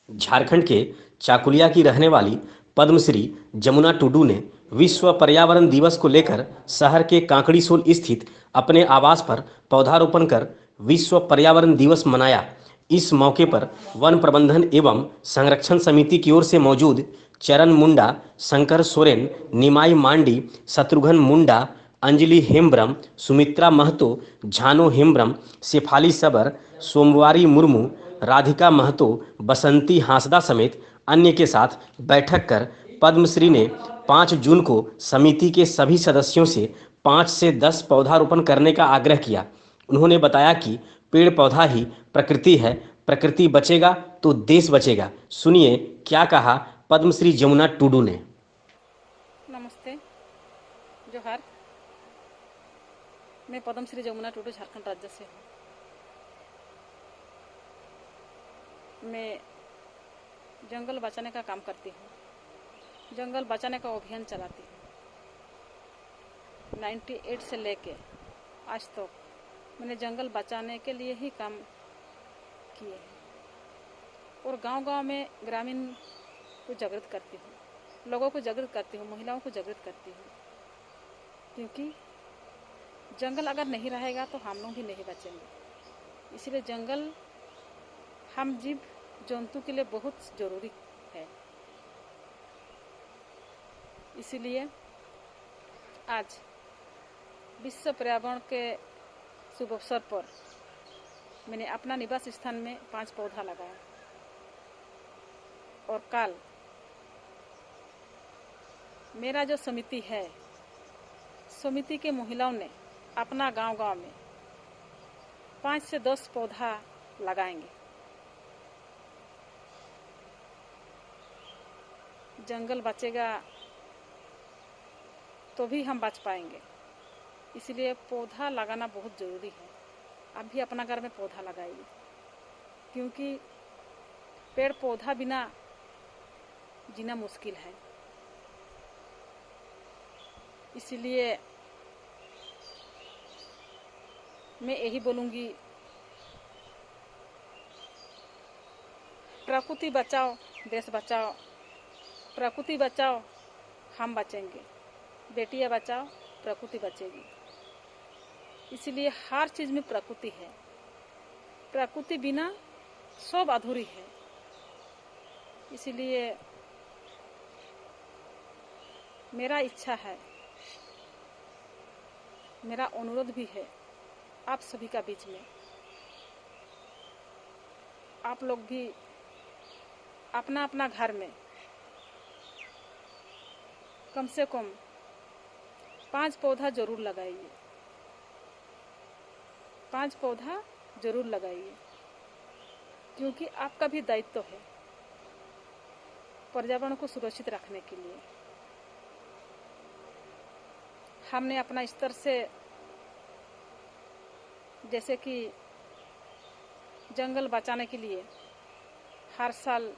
झारखंड के चाकुलिया की रहने वाली पद्मश्री जमुना टुडू ने विश्व पर्यावरण दिवस को लेकर शहर के कांकड़ीसोल स्थित अपने आवास पर पौधारोपण कर विश्व पर्यावरण दिवस मनाया। इस मौके पर वन प्रबंधन एवं संरक्षण समिति की ओर से मौजूद चरण मुंडा, शंकर सोरेन, निमाई मांडी, शत्रुघ्न मुंडा, अंजलि हेम्ब्रम, सुमित्रा महतो, झानो हेम्ब्रम, शेफाली सबर, सोमवारी मुर्मू, राधिका महतो, बसंती हांसदा समेत अन्य के साथ बैठक कर पद्मश्री ने 5 जून को समिति के सभी सदस्यों से 5 से 10 पौधारोपण करने का आग्रह किया। उन्होंने बताया कि पेड़ पौधा ही प्रकृति है, प्रकृति बचेगा तो देश बचेगा। सुनिए क्या कहा पद्मश्री जमुना टुडू ने। नमस्ते, जोहार। मैं पद्मश्री जमुना टुडू झारखंड राज्य से हूँ। मैं जंगल बचाने का काम करती हूँ, जंगल बचाने का अभियान चलाती हूँ। 98 से लेके आज तक मैंने जंगल बचाने के लिए ही काम किए हैं और गांव-गांव में ग्रामीण को जागृत करती हूँ, लोगों को जागृत करती हूँ, महिलाओं को जागृत करती हूँ, क्योंकि जंगल अगर नहीं रहेगा तो हम लोग भी नहीं बचेंगे। इसलिए जंगल हम जीव जंतु के लिए बहुत ज़रूरी है। इसलिए आज विश्व पर्यावरण के शुभ अवसर पर मैंने अपना निवास स्थान में 5 पौधा लगाया और कल मेरा जो समिति है, समिति के महिलाओं ने अपना गांव-गांव में 5 से 10 पौधा लगाएंगे। जंगल बचेगा तो भी हम बच पाएंगे। इसलिए पौधा लगाना बहुत ज़रूरी है। आप भी अपना घर में पौधा लगाइए, क्योंकि पेड़ पौधा बिना जीना मुश्किल है। इसलिए मैं यही बोलूँगी, प्रकृति बचाओ, देश बचाओ। प्रकृति बचाओ, हम बचेंगे। बेटियां बचाओ, प्रकृति बचेगी। इसलिए हर चीज़ में प्रकृति है। प्रकृति बिना सब अधूरी है। इसलिए मेरा इच्छा है, मेरा अनुरोध भी है आप सभी का बीच में, आप लोग भी अपना अपना घर में कम से कम 5 पौधा जरूर लगाइए। 5 पौधा जरूर लगाइए, क्योंकि आपका भी दायित्व है पर्यावरण को सुरक्षित रखने के लिए। हमने अपना स्तर से, जैसे कि जंगल बचाने के लिए हर साल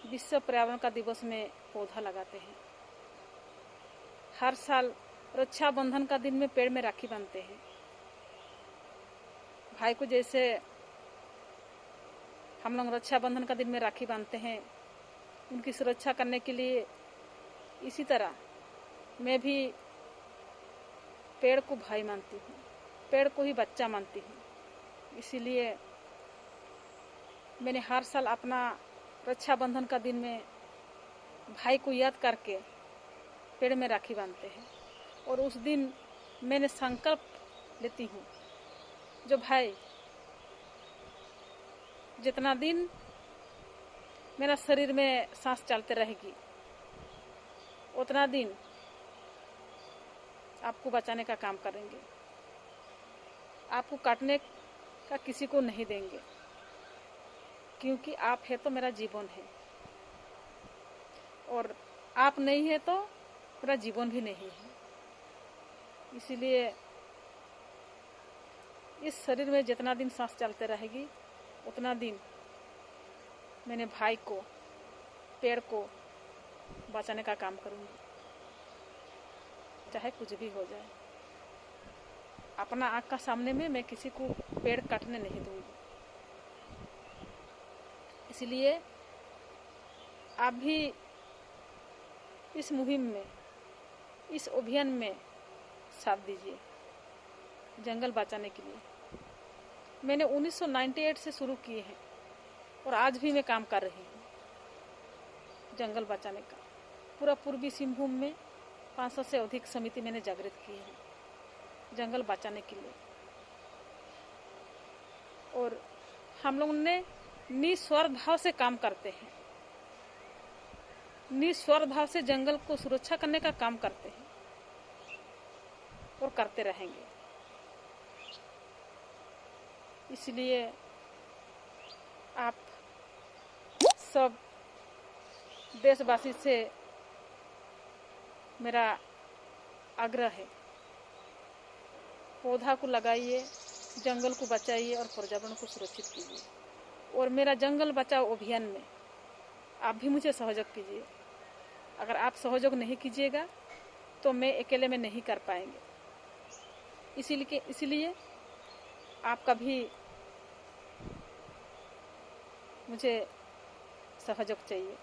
विश्व पर्यावरण का दिवस में पौधा लगाते हैं। हर साल रक्षाबंधन का दिन में पेड़ में राखी बांधते हैं। भाई को जैसे हम लोग रक्षाबंधन का दिन में राखी बांधते हैं, उनकी सुरक्षा करने के लिए, इसी तरह मैं भी पेड़ को भाई मानती हूँ, पेड़ को ही बच्चा मानती हूँ। इसीलिए मैंने हर साल अपना रक्षाबंधन का दिन में भाई को याद करके पेड़ में राखी बांधते हैं। और उस दिन मैंने संकल्प लेती हूँ, जो भाई जितना दिन मेरा शरीर में सांस चलते रहेगी, उतना दिन आपको बचाने का काम करेंगे। आपको काटने का किसी को नहीं देंगे, क्योंकि आप है तो मेरा जीवन है, और आप नहीं है तो मेरा जीवन भी नहीं है। इसीलिए इस शरीर में जितना दिन सांस चलते रहेगी, उतना दिन मैंने भाई को, पेड़ को बचाने का काम करूंगी, चाहे कुछ भी हो जाए। अपना आँख का सामने में मैं किसी को पेड़ काटने नहीं दूंगी। इसलिए आप भी इस मुहिम में, इस अभियान में साथ दीजिए जंगल बचाने के लिए। मैंने 1998 से शुरू किए हैं और आज भी मैं काम कर रही हूँ जंगल बचाने का। पूरा पूर्वी सिंहभूम में 500 से अधिक समिति मैंने जागृत की है जंगल बचाने के लिए। और हम लोग ने निस्वार्थ भाव से काम करते हैं, निस्वार्थ भाव से जंगल को सुरक्षा करने का काम करते हैं और करते रहेंगे। इसलिए आप सब देशवासी से मेरा आग्रह है, पौधा को लगाइए, जंगल को बचाइए और पर्यावरण को सुरक्षित कीजिए। और मेरा जंगल बचाओ अभियान में आप भी मुझे सहयोग कीजिए। अगर आप सहयोग नहीं कीजिएगा तो मैं अकेले में नहीं कर पाएंगे। इसीलिए आपका भी मुझे सहयोग चाहिए।